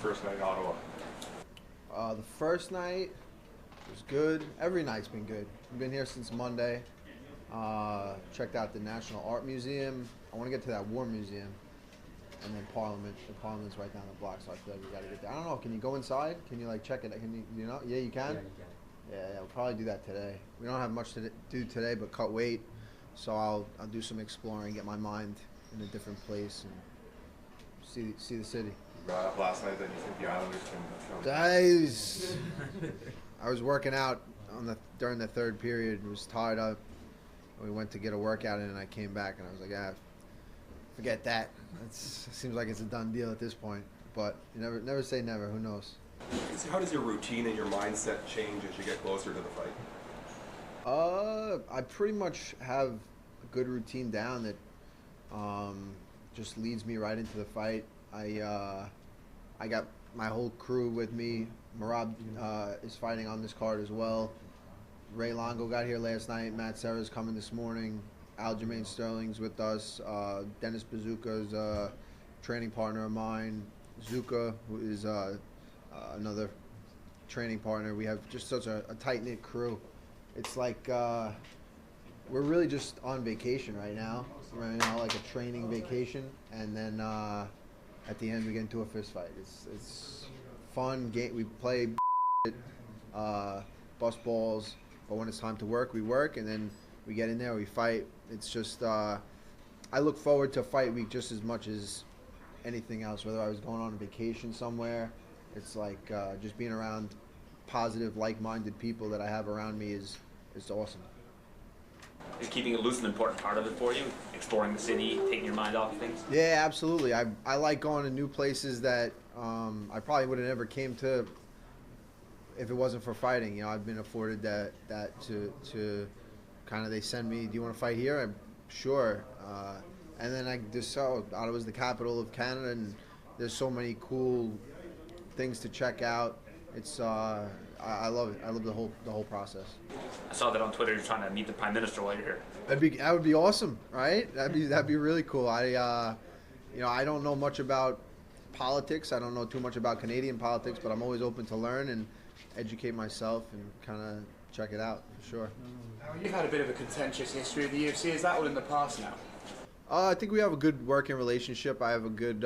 First night in Ottawa. The first night was good. Every night's been good. I've been here since Monday. Checked out the National Art Museum. I want to get to that War Museum. And then Parliament. The Parliament's right down the block, so I feel like we got to get there. I don't know. Can you go inside? Can you check it? Can you know? Yeah, you can? Yeah, you can. Yeah, we'll probably do that today. We don't have much to do today but cut weight. So I'll do some exploring, get my mind in a different place, and see the city. You brought up last night that you think the Islanders can I was working out during the third period. Was tied up. We went to get a workout in, and I came back, and I was like, forget that. It seems like it's a done deal at this point. But you never say never. Who knows? How does your routine and your mindset change as you get closer to the fight? I pretty much have a good routine down that just leads me right into the fight. I got my whole crew with me. Marab is fighting on this card as well. Ray Longo got here last night. Matt Serra's coming this morning. Aljamain Sterling's with us. Dennis Bazooka's a training partner of mine. Zuka, who is another training partner. We have just such a tight-knit crew. It's like we're really just on vacation right now. Like a training vacation, and then at the end we get into a fist fight. It's fun. We play bust balls, but when it's time to work, we work, and then we get in there, we fight. It's just I look forward to fight week just as much as anything else. Whether I was going on a vacation somewhere, it's like just being around positive, like-minded people that I have around me is awesome. Is keeping it loose an important part of it for you? Exploring the city, taking your mind off of things? Yeah, absolutely. I like going to new places that I probably would have never came to if it wasn't for fighting. You know, I've been afforded that to kind of, they send me, do you want to fight here? I'm sure. And then I just saw Ottawa's the capital of Canada, and there's so many cool things to check out. It's I love it. I love the whole process. I saw that on Twitter. You're trying to meet the Prime Minister while you're here. That would be awesome, right? That'd be really cool. I don't know much about politics. I don't know too much about Canadian politics, but I'm always open to learn and educate myself and kind of check it out for sure. You've had a bit of a contentious history with the UFC. Is that all in the past now? I think we have a good working relationship. I have a good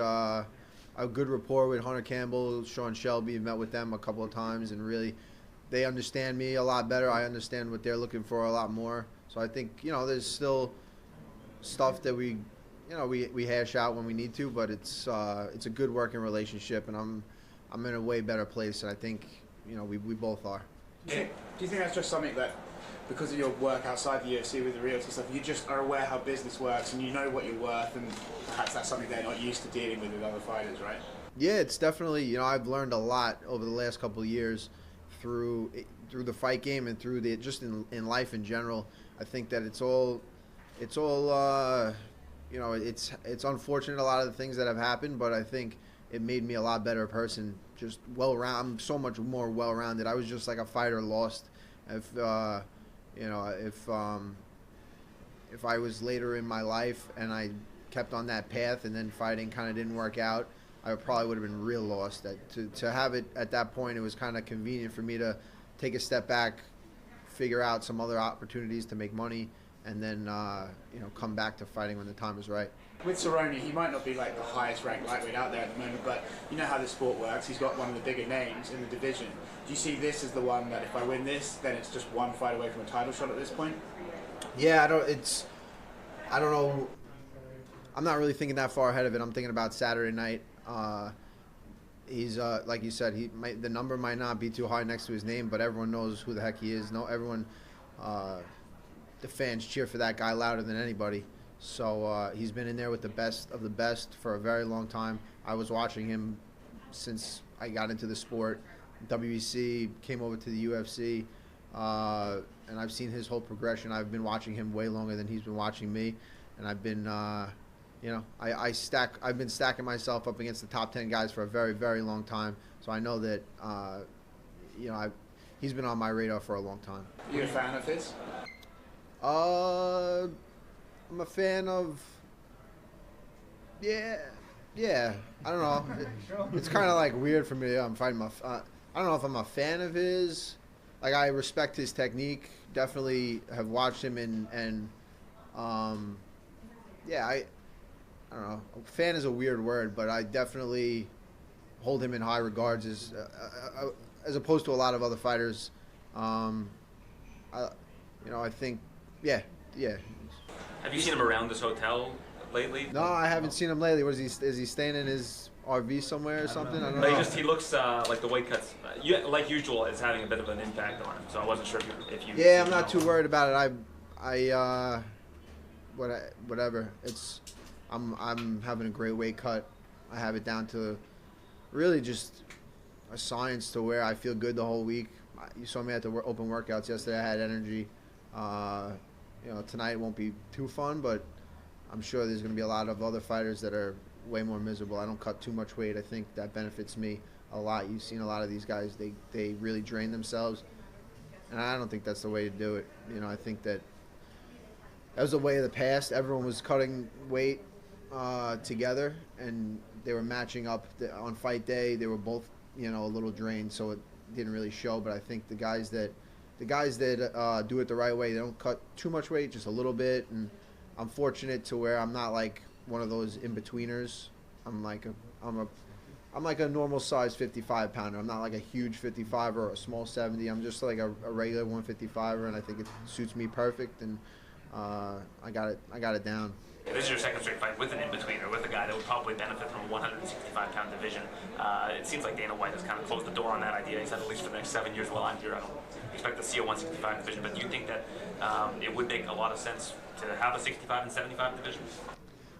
rapport with Hunter Campbell, Sean Shelby. I've met with them a couple of times, and really, they understand me a lot better. I understand what they're looking for a lot more. So I think there's still stuff that we hash out when we need to, but it's a good working relationship, and I'm in a way better place, and I think we both are. Do you think that's just something that, because of your work outside the UFC with the realty stuff, you just are aware how business works and you know what you're worth, and perhaps that's something they're not used to dealing with other fighters, right? Yeah, it's definitely, I've learned a lot over the last couple of years through the fight game and through just in life in general. I think that it's unfortunate, a lot of the things that have happened, but I think it made me a lot better person, just I'm so much more well-rounded. I was just like a fighter lost. If I was later in my life and I kept on that path and then fighting kind of didn't work out, I probably would have been real lost. To have it at that point, it was kind of convenient for me to take a step back, figure out some other opportunities to make money, and then come back to fighting when the time is right. With Cerrone, he might not be like the highest ranked lightweight out there at the moment, but you know how the sport works. He's got one of the bigger names in the division. Do you see this as the one that if I win this, then it's just one fight away from a title shot at this point? Yeah, I don't know. I'm not really thinking that far ahead of it. I'm thinking about Saturday night. He's like you said, the number might not be too high next to his name, but everyone knows who the heck he is. Everyone, the fans cheer for that guy louder than anybody. So he's been in there with the best of the best for a very long time. I was watching him since I got into the sport. WEC, came over to the UFC, and I've seen his whole progression. I've been watching him way longer than he's been watching me, and I've been, I've been stacking myself up against the top 10 guys for a very, very long time. So I know that, he's been on my radar for a long time. Are you a fan of his? I'm a fan of, Yeah, I don't know. It's kind of like weird for me. I'm fighting I don't know if I'm a fan of his. Like, I respect his technique. Definitely have watched him yeah, I don't know. Fan is a weird word, but I definitely hold him in high regards as opposed to a lot of other fighters. I think, yeah. Have you seen him around this hotel lately? No, I haven't seen him lately. What is he staying in his RV somewhere or something? I don't know. He looks like the weight cuts, like usual, is having a bit of an impact on him. So I wasn't sure if you. Yeah, I'm not too worried about it. Whatever. I'm having a great weight cut. I have it down to really just a science to where I feel good the whole week. You saw me at the open workouts yesterday. I had energy. Tonight won't be too fun, but I'm sure there's going to be a lot of other fighters that are way more miserable. I don't cut too much weight. I think that benefits me a lot. You've seen a lot of these guys, they really drain themselves, and I don't think that's the way to do it. I think that was the way of the past. Everyone was cutting weight together, and they were matching up on fight day. They were both, a little drained, so it didn't really show. But I think the guys that do it the right way, they don't cut too much weight, just a little bit. And I'm fortunate to where I'm not like one of those in-betweeners. I'm like a normal size 55 pounder. I'm not like a huge 55 or a small 70. I'm just like a regular 155er, and I think it suits me perfect. And I got it down. This is your second straight fight with an in-betweener, with a guy that would probably benefit from a 165-pound division. It seems like Dana White has kind of closed the door on that idea. He said at least for the next 7 years while I'm here, I don't expect to see a 165 division. But do you think that it would make a lot of sense to have a 65 and 75 division?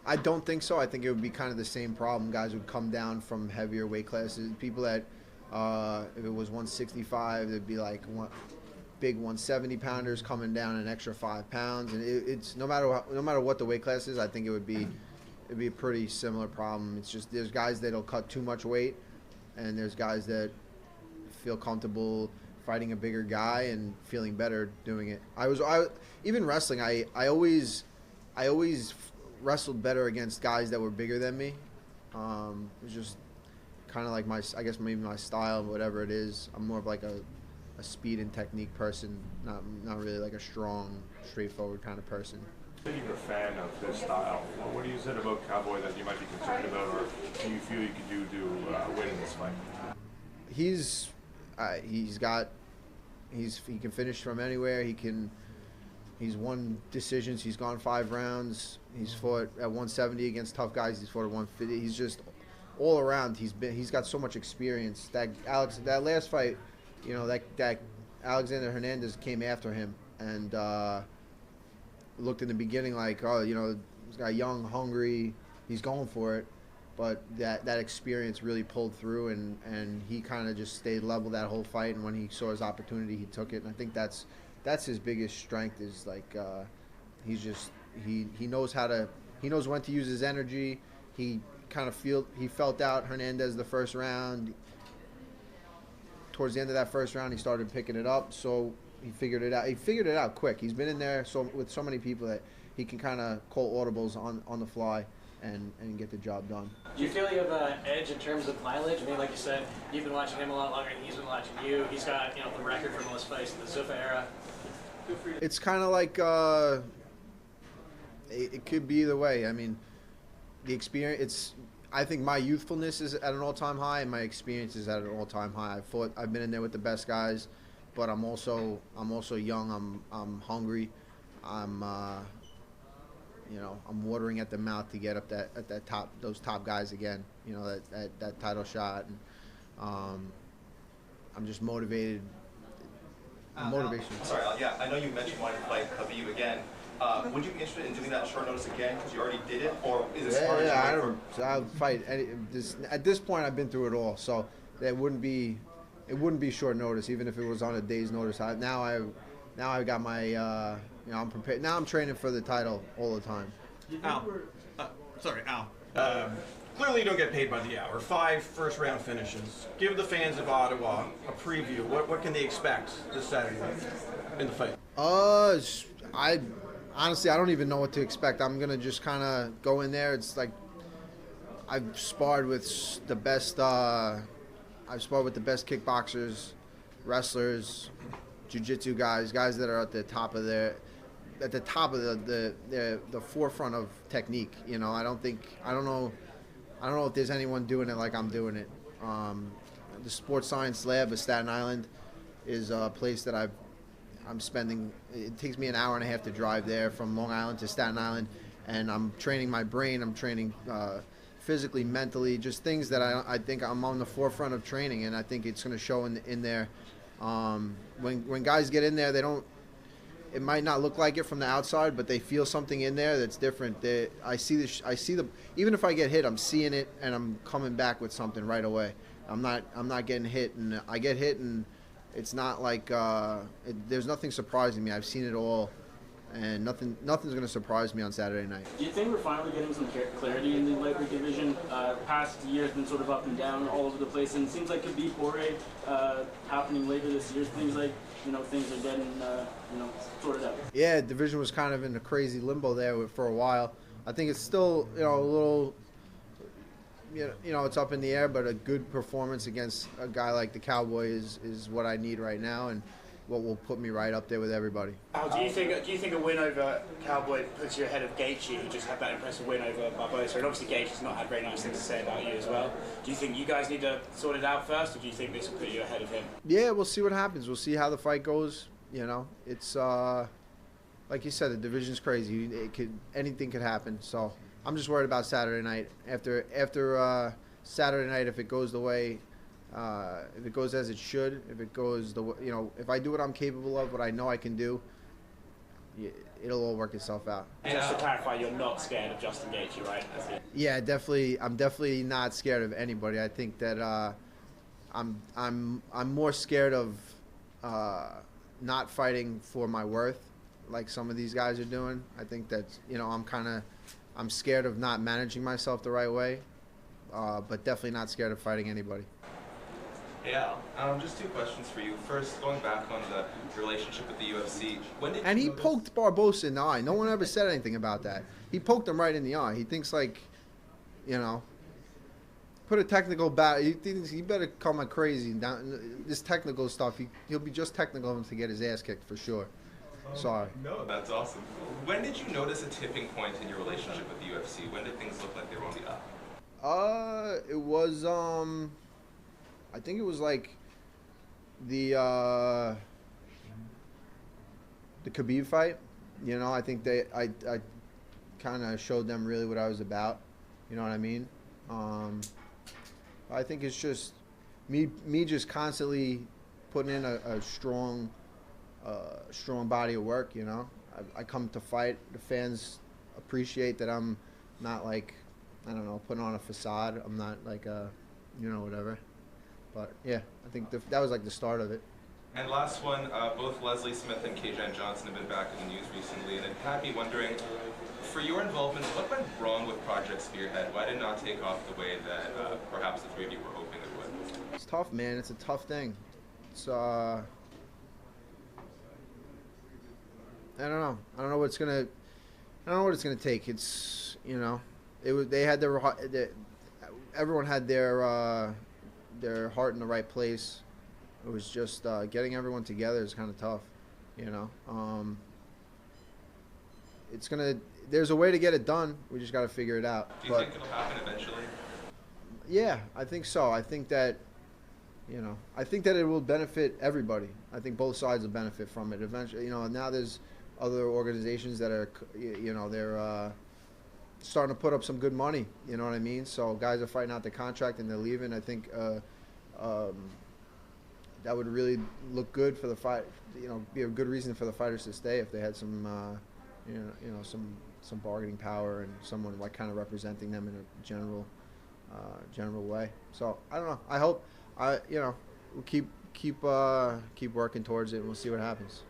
I don't think so. I think it would be kind of the same problem. Guys would come down from heavier weight classes. People that, if it was 165, it'd be like big 170 pounders coming down an extra 5 pounds, and it's no matter what the weight class is, I think it'd be a pretty similar problem. It's just there's guys that'll cut too much weight, and there's guys that feel comfortable fighting a bigger guy and feeling better doing it. Even wrestling, I always wrestled better against guys that were bigger than me. It was just kind of like maybe my style, whatever it is. I'm more of like a speed and technique person, not really like a strong, straightforward kind of person. Being a fan of his style, what do you said about Cowboy that you might be concerned about, or do you feel you could do to win in this fight? He can finish from anywhere. He's won decisions. He's gone 5 rounds. He's fought at 170 against tough guys. He's fought at 150. He's just all around. He's got so much experience. That last fight, that Alexander Hernandez came after him and looked in the beginning like, this guy young, hungry, he's going for it. But that experience really pulled through, and he kind of just stayed level that whole fight. And when he saw his opportunity, he took it. And I think that's his biggest strength is like he knows when to use his energy. He felt out Hernandez the first round. Towards the end of that first round, he started picking it up, so he figured it out. He figured it out quick. He's been in there with so many people that he can kind of call audibles on the fly and get the job done. Do you feel you have an edge in terms of mileage? I mean, like you said, you've been watching him a lot longer than he's been watching you. He's got the record for most fights in the Zuffa era. It's kind of like it could be either way. I mean, the experience. I think my youthfulness is at an all-time high, and my experience is at an all-time high. I've been in there with the best guys, but I'm also young. I'm hungry. I'm watering at the mouth to get up at that top, those top guys again. That title shot, and I'm just motivated. Motivation. Sorry, I know you mentioned wanting to fight Khabib again. Would you be interested in doing that short notice again because you already did it, or is it smart? I'll fight. At this point, I've been through it all, so it wouldn't be short notice, even if it was on a day's notice. Now I got my I'm prepared. Now I'm training for the title all the time. Al, clearly you don't get paid by the hour. 5 first-round finishes. Give the fans of Ottawa a preview. What can they expect this Saturday in the fight? Honestly, I don't even know what to expect. I'm gonna just kind of go in there. It's like I've sparred with the best. I've sparred with the best kickboxers, wrestlers, jiu-jitsu guys that are at the top of the forefront of technique. You know, I don't know if there's anyone doing it like I'm doing it. The Sports Science Lab of Staten Island is a place that I'm spending. It takes me an hour and a half to drive there from Long Island to Staten Island, and I'm training my brain. I'm training physically, mentally, just things that I think I'm on the forefront of training, and I think it's going to show in there. When guys get in there, they don't. It might not look like it from the outside, but they feel something in there that's different. I see the. Even if I get hit, I'm seeing it, and I'm coming back with something right away. I'm not getting hit, and I get hit, and it's not like there's nothing surprising me. I've seen it all, and nothing's going to surprise me on Saturday night. Do you think we're finally getting some clarity in the lightweight division? Past year has been sort of up and down all over the place, and it seems like Khabib Poirier happening later this year. Things like things are getting sorted out. Yeah, the division was kind of in a crazy limbo there for a while. I think it's still a little. It's up in the air, but a good performance against a guy like the Cowboy is what I need right now, and what will put me right up there with everybody. Do you think a win over Cowboy puts you ahead of Gaethje, who just had that impressive win over Barbosa? And obviously Gaethje's not had very nice things to say about you as well. Do you think you guys need to sort it out first, or do you think this will put you ahead of him? Yeah, we'll see what happens. We'll see how the fight goes. It's like you said, the division's crazy. Anything could happen. So I'm just worried about Saturday night. After Saturday night, if it goes the way, if it goes as it should, if it goes if I do what I'm capable of, what I know I can do, it'll all work itself out. Just to clarify, you're not scared of Justin Gaethje, right? Yeah, definitely. I'm definitely not scared of anybody. I think that I'm more scared of not fighting for my worth, like some of these guys are doing. I think that I'm scared of not managing myself the right way, but definitely not scared of fighting anybody. Yeah, just two questions for you. First, going back on the relationship with the UFC, And he poked Barbosa in the eye. No one ever said anything about that. He poked him right in the eye. He thinks put a technical battle. He thinks he better come like crazy. This technical stuff, he'll be just technical to get his ass kicked for sure. Sorry. No, that's awesome. When did you notice a tipping point in your relationship with the UFC? When did things look like they were on the up? It was I think it was like the Khabib fight. I think I kind of showed them really what I was about. You know what I mean? I think it's just me just constantly putting in a strong body of work. I come to fight. The fans appreciate that I'm not like, I don't know, putting on a facade. I'm not like whatever. But yeah, I think that was like the start of it. And last one, both Leslie Smith and K-Jan Johnson have been back in the news recently, and it had me wondering, for your involvement, what went wrong with Project Spearhead? Why did it not take off the way that perhaps the three of you were hoping it would? It's tough, man. It's a tough thing. It's I don't know. I don't know what it's gonna take. It's they had everyone had their heart in the right place. It was just getting everyone together is kind of tough, there's a way to get it done. We just got to figure it out. Do you think it'll happen eventually? Yeah, I think so. I think that it will benefit everybody. I think both sides will benefit from it eventually. Now there's other organizations that are, they're starting to put up some good money. You know what I mean? So guys are fighting out the contract and they're leaving. I think that would really look good for the fight. Be a good reason for the fighters to stay if they had some, some bargaining power and someone like kind of representing them in a general way. So I don't know. I hope we'll keep working towards it and we'll see what happens.